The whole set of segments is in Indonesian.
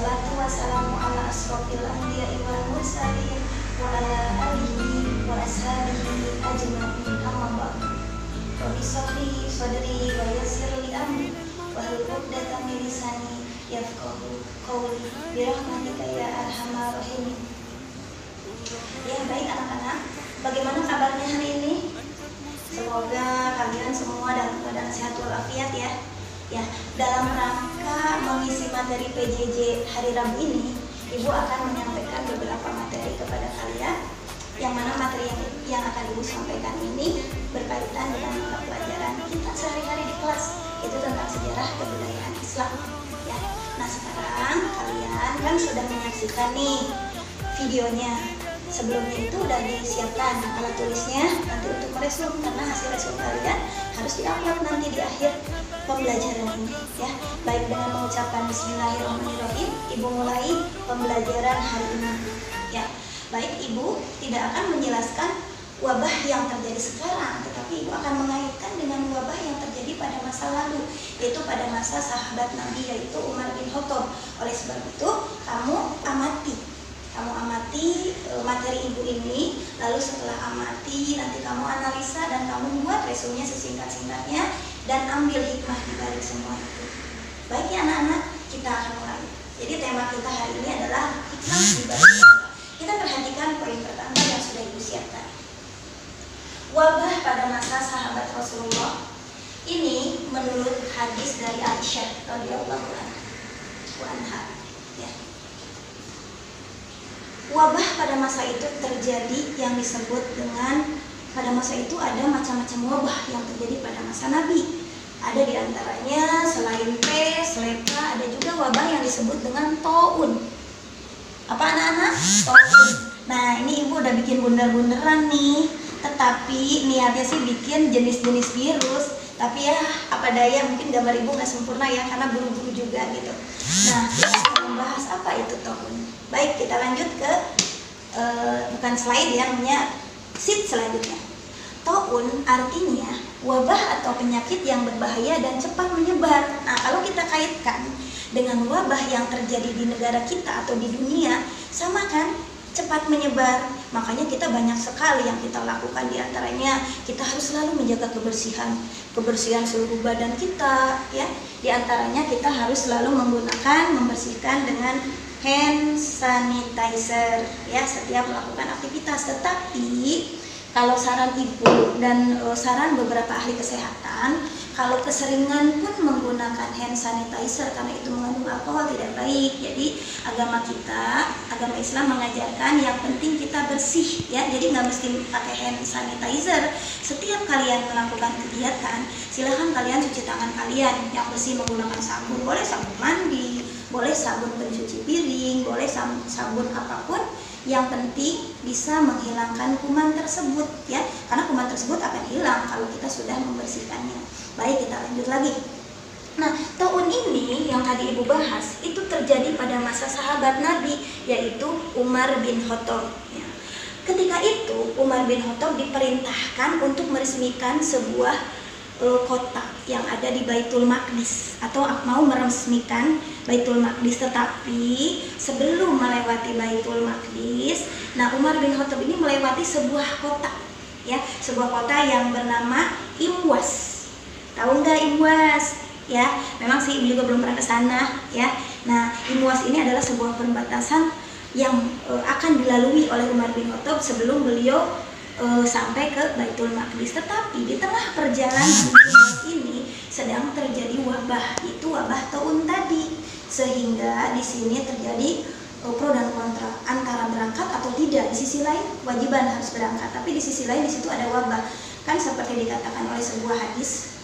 Wassalatu wassalamu ala asrofil anbiya'i wal mursalin wa ala alihi wa ashabihi ajma'in, amma ba'du. Rabbi shrah sadri wa yassir li amri wahlul 'uqdatam min lisani yafqahu qawli birahmatika ya arhamar rahimin. Ya, baik anak-anak, bagaimana kabarnya hari ini? Semoga kalian semua dalam keadaan sehat walafiat ya. Ya, dalam rangka mengisi materi PJJ hari Rabu ini, Ibu akan menyampaikan beberapa materi kepada kalian. Yang mana materi yang akan Ibu sampaikan ini berkaitan dengan mata pelajaran kita sehari-hari di kelas, itu tentang sejarah kebudayaan Islam. Ya, nah sekarang kalian kan sudah menyaksikan nih videonya. Sebelumnya itu udah disiapkan alat tulisnya nanti untuk meresum, karena hasil resum kalian harus diupload nanti di akhir pembelajaran ini ya. Baik, dengan mengucapkan bismillahirrahmanirrahim, Ibu mulai pembelajaran hari ini ya. Baik, Ibu tidak akan menjelaskan wabah yang terjadi sekarang, tetapi Ibu akan mengaitkan dengan wabah yang terjadi pada masa lalu, yaitu pada masa sahabat Nabi, yaitu Umar bin Khattab. Oleh sebab itu, kamu amati materi Ibu ini, lalu setelah amati nanti kamu analisa dan kamu buat resumnya sesingkat-singkatnya dan ambil hikmah di balik semua itu. Baik ya anak-anak, kita akan mulai. Jadi tema kita hari ini adalah hikmah di balik semua. Kita perhatikan poin pertama yang sudah Ibu siapkan. Wabah pada masa sahabat Rasulullah ini menurut hadis dari Aisyah radhiyallahu anha. Ya. Wabah pada masa itu terjadi yang disebut dengan, pada masa itu ada macam-macam wabah yang terjadi pada masa Nabi. Ada diantaranya selain pes, lepra, ada juga wabah yang disebut dengan taun. Apa anak-anak? Taun. Nah, ini Ibu udah bikin bundar-bundaran nih. Tetapi niatnya sih bikin jenis-jenis virus. Tapi ya apa daya, mungkin gambar Ibu nggak sempurna ya, karena buru-buru juga gitu. Nah, kita akan membahas apa itu taun. Baik, kita lanjut ke bukan slide ya, namanya sheet selanjutnya. Taun artinya wabah atau penyakit yang berbahaya dan cepat menyebar. Nah, kalau kita kaitkan dengan wabah yang terjadi di negara kita atau di dunia, sama kan? Cepat menyebar. Makanya kita banyak sekali yang kita lakukan, di antaranya kita harus selalu menjaga kebersihan seluruh badan kita ya. Di antaranya kita harus selalu membersihkan dengan hand sanitizer ya setiap melakukan aktivitas. Tetapi kalau saran Ibu dan saran beberapa ahli kesehatan, kalau keseringan pun menggunakan hand sanitizer karena itu mengandung alkohol tidak baik. Jadi agama kita, agama Islam mengajarkan yang penting kita bersih ya. Jadi nggak mesti pakai hand sanitizer. Setiap kalian melakukan kegiatan, silahkan kalian cuci tangan kalian yang bersih menggunakan sabun. Boleh sabun mandi, boleh sabun pencuci piring, boleh sabun apapun. Yang penting bisa menghilangkan kuman tersebut ya, karena kuman tersebut akan hilang kalau kita sudah membersihkannya. Baik, kita lanjut lagi. Nah, taun ini yang tadi Ibu bahas itu terjadi pada masa sahabat Nabi, yaitu Umar bin Khattab ya. Ketika itu Umar bin Khattab diperintahkan untuk meresmikan sebuah kota yang ada di Baitul Maqdis, atau mau meresmikan Baitul Maqdis. Tetapi sebelum melewati Baitul Maqdis, nah Umar bin Khattab ini melewati sebuah kota ya, sebuah kota yang bernama Imwas. Tahu nggak Imwas? Ya, memang sih Ibu juga belum pernah ke sana ya. Nah, Imwas ini adalah sebuah perbatasan yang akan dilalui oleh Umar bin Khattab sebelum beliau sampai ke Baitul Maqdis. Tetapi di tengah perjalanan ini sedang terjadi wabah, itu wabah taun tadi, sehingga di sini terjadi pro dan kontra antara berangkat atau tidak. Di sisi lain kewajiban harus berangkat, tapi di sisi lain di situ ada wabah. Kan seperti dikatakan oleh sebuah hadis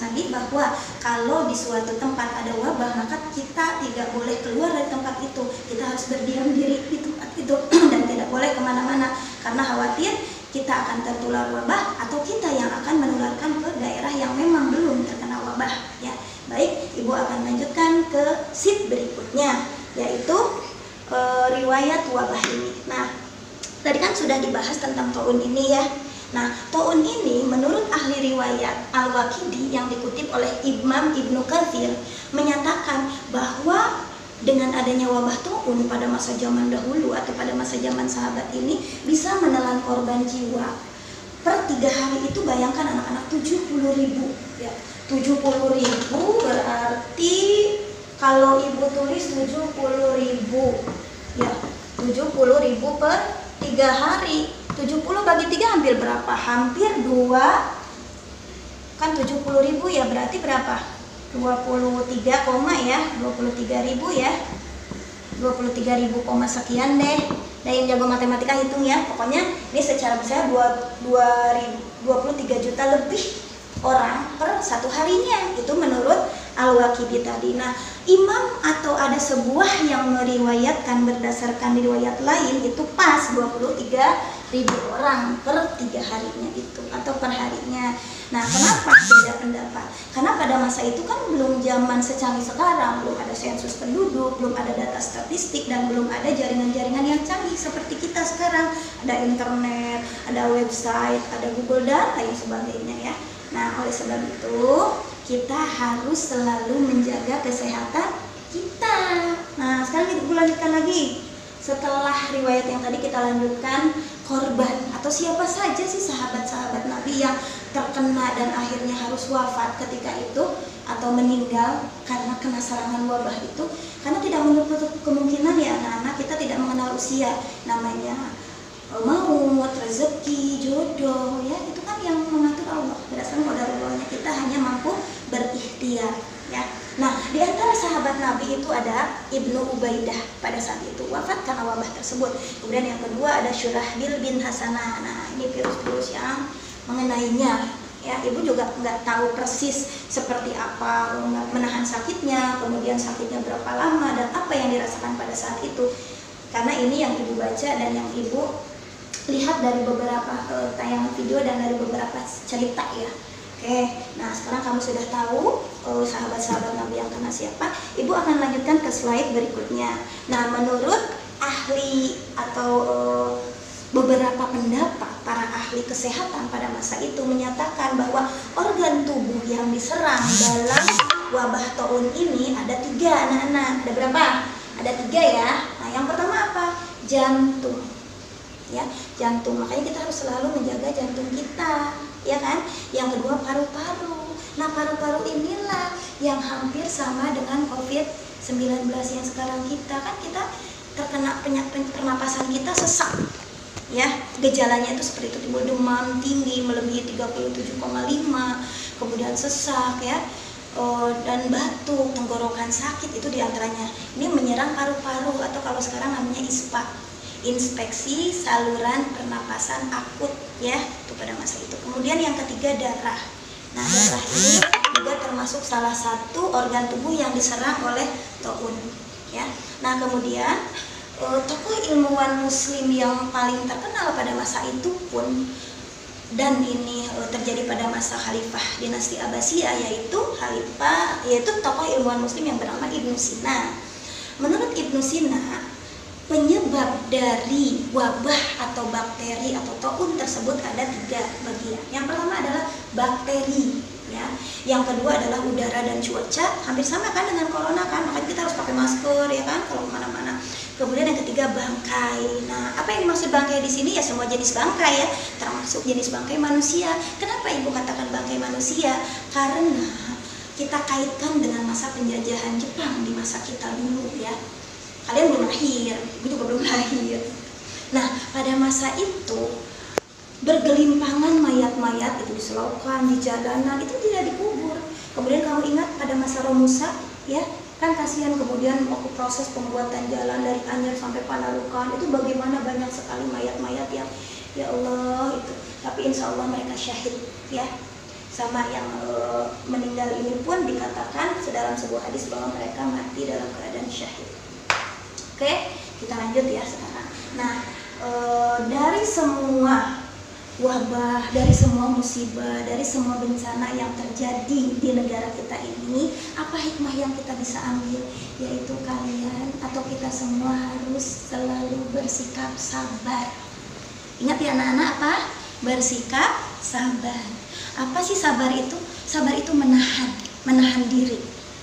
Nabi bahwa kalau di suatu tempat ada wabah, maka kita tidak boleh keluar dari tempat itu. Kita harus berdiam diri di tempat itu dan tidak boleh kemana-mana, karena khawatir kita akan tertular wabah atau kita yang akan menularkan ke daerah yang memang belum terkena wabah ya. Baik, Ibu akan lanjutkan ke sheet berikutnya, yaitu riwayat wabah ini. Nah, tadi kan sudah dibahas tentang taun ini ya. Nah, taun ini menurut ahli riwayat Al-Waqidi yang dikutip oleh Imam Ibnu Katsir menyatakan bahwa dengan adanya wabah taun pada masa zaman dahulu atau pada masa zaman sahabat ini bisa menelan korban jiwa per 3 hari itu. Bayangkan anak-anak 70.000 ya. 70.000 berarti kalau ibu tulis 70.000 ya, 70.000 per 3 hari. 70 bagi 3 hampir berapa? Hampir 2, kan 70.000 ya, berarti berapa? 23, ya, 23.000 ya, 23.000 sekian deh. Nah, yang jago matematika hitung ya. Pokoknya ini secara besar 23 juta lebih orang per 1 harinya. Itu menurut Al-Waqidi tadi. Nah, imam atau ada sebuah yang meriwayatkan berdasarkan riwayat lain itu pas 23.000 orang per 3 harinya itu atau per harinya. Nah, kenapa beda pendapat? Karena pada masa itu kan belum zaman secanggih sekarang, belum ada sensus penduduk, belum ada data statistik, dan belum ada jaringan-jaringan yang canggih seperti kita sekarang. Ada internet, ada website, ada Google dan lain sebagainya ya. Nah, oleh sebab itu kita harus selalu menjaga kesehatan kita. Nah, sekarang kita lanjutkan lagi. Setelah riwayat yang tadi kita lanjutkan korban atau siapa saja sih sahabat-sahabat Nabi yang terkena dan akhirnya harus wafat ketika itu atau meninggal karena kena serangan wabah itu. Karena tidak menutup kemungkinan ya anak-anak, kita tidak mengenal usia, namanya maut, rezeki, jodoh ya, itu kan yang mengatur Allah. Berdasarkan qadarullah, kita hanya mampu berikhtiar ya. Nah, di antara sahabat Nabi itu ada Ibnu Ubaidah, pada saat itu wafat karena wabah tersebut. Kemudian yang kedua ada Syurahbil bin Hasanah. Nah, ini virus-virus yang mengenainya ya. Ibu juga nggak tahu persis seperti apa menahan sakitnya, kemudian sakitnya berapa lama dan apa yang dirasakan pada saat itu. Karena ini yang ibu baca dan yang ibu lihat dari beberapa tayangan video dan dari beberapa cerita ya. Oke, nah sekarang kamu sudah tahu sahabat-sahabat Nabi yang kena siapa. Ibu akan lanjutkan ke slide berikutnya. Nah, menurut ahli atau beberapa pendapat para ahli kesehatan pada masa itu menyatakan bahwa organ tubuh yang diserang dalam wabah taun ini ada 3 anak-anak. Ada berapa? Ada 3 ya. Nah, yang pertama apa? Jantung. Ya, jantung. Makanya kita harus selalu menjaga jantung kita, ya kan? Yang kedua paru-paru. Nah, paru-paru inilah yang hampir sama dengan COVID-19 yang sekarang kita. Kan kita terkena penyakit pernapasan kita sesak. Ya, gejalanya itu seperti itu, timbul demam tinggi melebihi 37,5, kemudian sesak ya. Dan batuk, tenggorokan sakit itu diantaranya. Ini menyerang paru-paru atau kalau sekarang namanya ISPA, inspeksi saluran pernapasan akut ya, itu pada masa itu. Kemudian yang ketiga darah. Nah, darah ini juga termasuk salah satu organ tubuh yang diserang oleh taun ya. Nah, kemudian tokoh ilmuwan muslim yang paling terkenal pada masa itu pun, dan ini terjadi pada masa Khalifah dinasti Abbasiyah, yaitu tokoh ilmuwan muslim yang bernama Ibnu Sina. Menurut Ibnu Sina, penyebab dari wabah atau bakteri atau taun tersebut ada 3 bagian. Yang pertama adalah bakteri ya. Yang kedua adalah udara dan cuaca, hampir sama kan dengan corona kan, makanya kita harus pakai masker ya kan kalau kemana-mana. Kemudian yang ketiga bangkai. Nah, apa yang dimaksud bangkai di sini? Ya semua jenis bangkai ya, termasuk jenis bangkai manusia. Kenapa ibu katakan bangkai manusia? Karena kita kaitkan dengan masa penjajahan Jepang di masa kita dulu ya. Kalian belum lahir, ibu juga belum lahir. Nah, pada masa itu bergelimpangan mayat-mayat itu di selokan, di jalanan, itu tidak dikubur. Kemudian kamu ingat pada masa Romusa ya, kan kasihan, kemudian waktu proses pembuatan jalan dari Anyer sampai Panarukan itu bagaimana banyak sekali mayat-mayat yang ya Allah itu. Tapi insya Allah mereka syahid ya. Sama yang meninggal ini pun dikatakan sedalam sebuah hadis bahwa mereka mati dalam keadaan syahid. Oke, kita lanjut ya sekarang. Nah, dari semua wabah, dari semua musibah, dari semua bencana yang terjadi di negara kita ini, apa hikmah yang kita bisa ambil? Yaitu kalian atau kita semua harus selalu bersikap sabar. Ingat ya anak-anak, apa? Bersikap sabar. Apa sih sabar itu? Sabar itu menahan diri.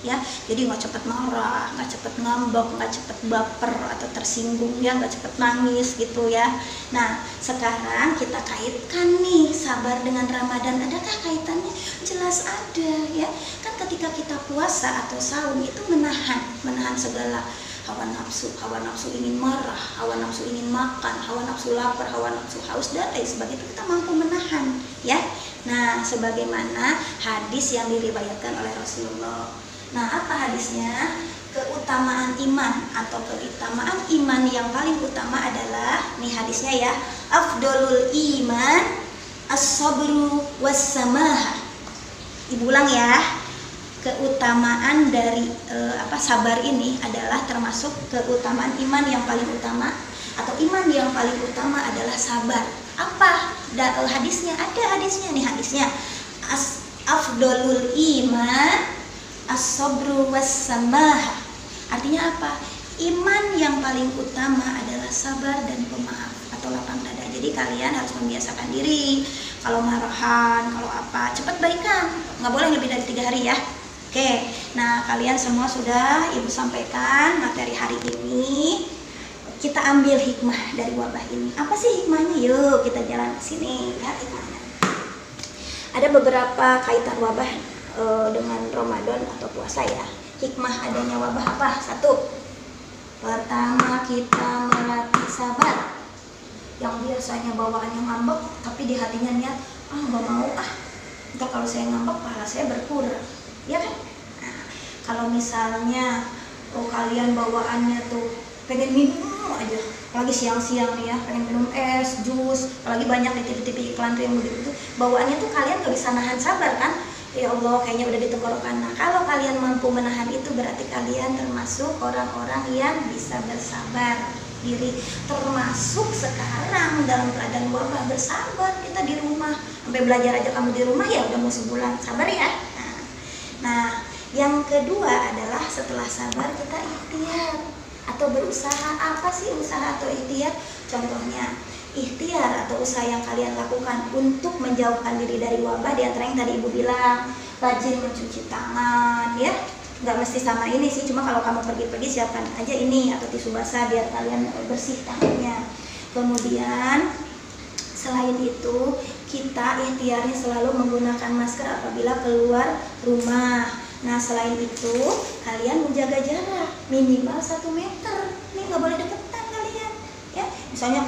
ya. Jadi nggak cepet marah, nggak cepet ngambek, nggak cepet baper atau tersinggung, ya, nggak cepet nangis gitu ya. Nah, sekarang kita kaitkan nih sabar dengan Ramadan. Adakah kaitannya? Jelas ada, ya. Kan ketika kita puasa atau saum itu menahan segala hawa nafsu ingin marah, hawa nafsu ingin makan, hawa nafsu lapar, hawa nafsu haus, dan lain sebagainya, itu kita mampu menahan, ya. Nah, sebagaimana hadis yang diriwayatkan oleh Rasulullah. Nah, apa hadisnya? Keutamaan iman atau keutamaan iman yang paling utama adalah, nih hadisnya ya, afdolul iman as-sabru was-samaha. Ibu ulang ya. Keutamaan dari sabar ini adalah termasuk keutamaan iman yang paling utama, atau iman yang paling utama adalah sabar. Apa hadisnya? Ada hadisnya nih, hadisnya afdolul iman as-sabru was-samaha. Artinya apa? Iman yang paling utama adalah sabar dan pemaaf atau lapang dada. Jadi kalian harus membiasakan diri, kalau marahan, kalau apa, cepat baikan, nggak boleh lebih dari 3 hari ya. Oke, nah kalian semua sudah Ibu sampaikan materi hari ini. Kita ambil hikmah dari wabah ini. Apa sih hikmahnya? Yuk kita jalan ke sini, lihat hikmahnya. Ada beberapa kaitan wabah dengan Ramadan atau puasa ya. Hikmah adanya wabah apa? 1. Pertama, kita melatih sabar. Yang biasanya bawaannya ngambek, tapi di hatinya niat, nggak mau ntar kalau saya ngambek pahala saya berkurang, ya kan? Nah, kalau misalnya kalian bawaannya tuh pengen minum aja, apalagi siang-siang nih ya, pengen minum es, jus, apalagi banyak di TV-TV iklan tuh yang begitu, bawaannya tuh kalian gak bisa nahan sabar kan? Ya Allah, kayaknya udah di tenggorokan. Nah, kalau kalian mampu menahan itu, berarti kalian termasuk orang-orang yang bisa bersabar diri. Termasuk sekarang dalam keadaan wabah, bersabar kita di rumah. Sampai belajar aja kamu di rumah, ya udah mau sebulan, sabar ya. Nah, yang kedua adalah setelah sabar kita ikhtiar atau berusaha. Apa sih usaha atau ikhtiar? Contohnya, ikhtiar atau usaha yang kalian lakukan untuk menjauhkan diri dari wabah, di antara yang tadi Ibu bilang, rajin mencuci tangan, ya. Nggak mesti sama ini sih, cuma kalau kamu pergi-pergi siapkan aja ini atau tisu basah biar kalian bersih tangannya. Kemudian selain itu, kita ikhtiarnya selalu menggunakan masker apabila keluar rumah. Nah, selain itu kalian menjaga jarak minimal 1 meter. Ini nggak boleh deketan kalian, ya. Misalnya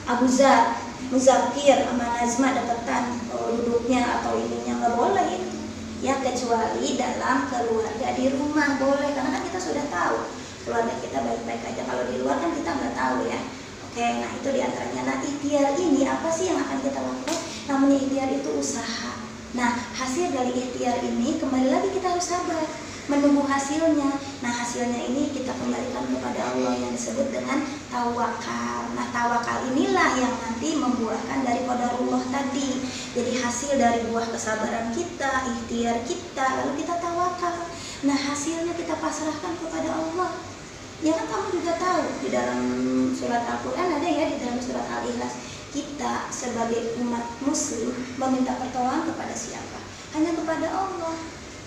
Abu Zar, Muzakir sama Nazma deketan duduknya atau ininya, nggak boleh itu. Ya, kecuali dalam keluarga di rumah boleh, karena kan kita sudah tahu keluarga kita baik-baik aja. Kalau di luar kan kita nggak tahu ya. Oke, nah itu diantaranya. Nah, ikhtiar ini apa sih yang akan kita lakukan? Namanya ikhtiar itu usaha. Nah, hasil dari ikhtiar ini kembali lagi kita harus sabar menunggu hasilnya. Nah, hasilnya ini kita kembalikan kepada Allah yang disebut dengan tawakal. Nah, tawakal inilah yang nanti membuahkan dari qadarullah tadi. Jadi hasil dari buah kesabaran kita, ikhtiar kita, lalu kita tawakal. Nah, hasilnya kita pasrahkan kepada Allah. Ya kan, kamu juga tahu di dalam surat Al-Quran ada ya, di dalam surat Al-Ikhlas, kita sebagai umat muslim meminta pertolongan kepada siapa? Hanya kepada Allah.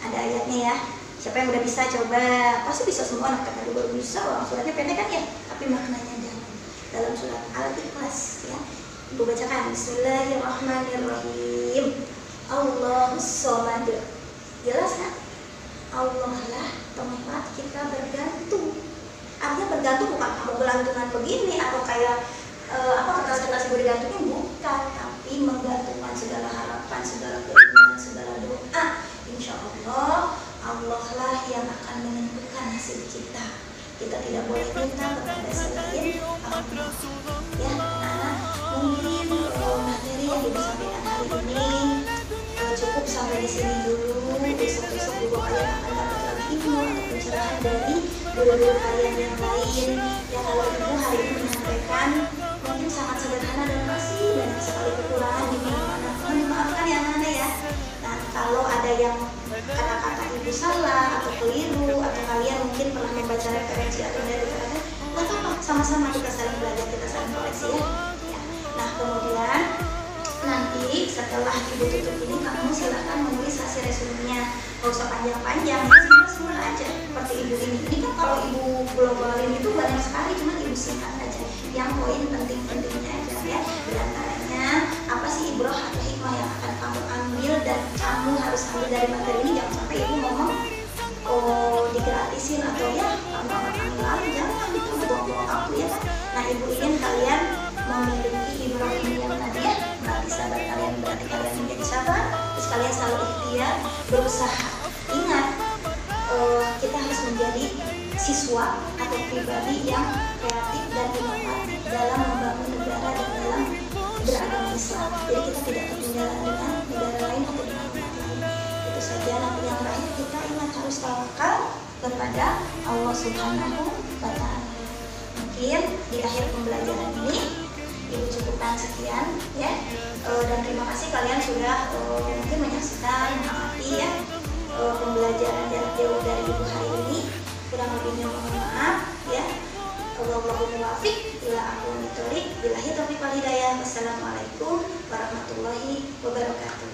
Ada ayatnya ya. Siapa yang udah bisa coba? Pasti bisa semua, anak kata baru bisa. Suratnya pendek kan ya, tapi maknanya dalam surat Al-Ikhlas ya. Ibu bacakan, Bismillahirrahmanirrahim. Allahus Somad. Jelas kan? Allah lah tempat kita bergantung. Artinya bergantung bukan kamu gelantungan begini atau kayak kertas-kertas ibu digantungin, bukan, tapi menggantungkan segala harapan, segala keinginan, segala doa. Insya Allah, Allah lah yang akan menentukan hasil kita. Kita tidak boleh minta kepada selain Allah. Ya, anak, mungkin materi yang Ibu sampaikan hari ini cukup sampai di sini dulu. Besok-besok Ibu kalian akan dapat lagi ilmu atau pencerahan dari dua-dua kalian yang lain. Ya, kalau Ibu hari ini menyampaikan mungkin sangat sederhana dan masih banyak sekali kekurangan di mana-mana. Mohon dimaafkan ya anak-anak ya. Nah, kalau ada yang kata-kata Ibu salah atau keliru, atau kalian mungkin pernah membaca referensi atau dari referensi, nggak apa-apa, sama-sama kita saling belajar, kita saling koreksi ya. Nah, kemudian nanti setelah Ibu tutup ini, kamu silahkan menulis hasil resumenya. nggak usah panjang-panjang, simpel-simpel aja seperti ibu ini kan kalau ibu globalin itu banyak sekali, cuman ibu singkat aja yang poin penting-pentingnya aja ya. Diantaranya apa sih ibroh atau hikmah yang akan kamu ambil dan kamu harus ambil dari materi ini. Jangan sampai ibu ngomong digratisin atau ya kamu ambil jangan, itu buang-buang waktu ya kan. Nah ibu ingin kalian memiliki ibroh ini yang tadi ya, berarti sabar kalian, berarti kalian menjadi sabar, terus kalian selalu ikhtiar, berusaha. Ingat, kita harus menjadi siswa atau pribadi yang kreatif dan inovatif dalam membangun negara dan dalam beragama Islam. Jadi kita tidak ketinggalan dengan negara lain atau dengan umat lain. Itu saja. Nanti yang terakhir kita ingat harus tawakal kepada Allah Subhanahu wa Ta'ala. Mungkin di akhir pembelajaran ini ibu cukupkan sekian ya, dan terima kasih kalian sudah mungkin menyaksikan, mengamati ya pembelajaran jarak jauh dari ibu hari ini. Kurang lebihnya mohon maaf ya. Wallahul muwaffiq ila aqwamit thoriq. Billahi taufiq wal hidayah. Wassalamualaikum warahmatullahi wabarakatuh.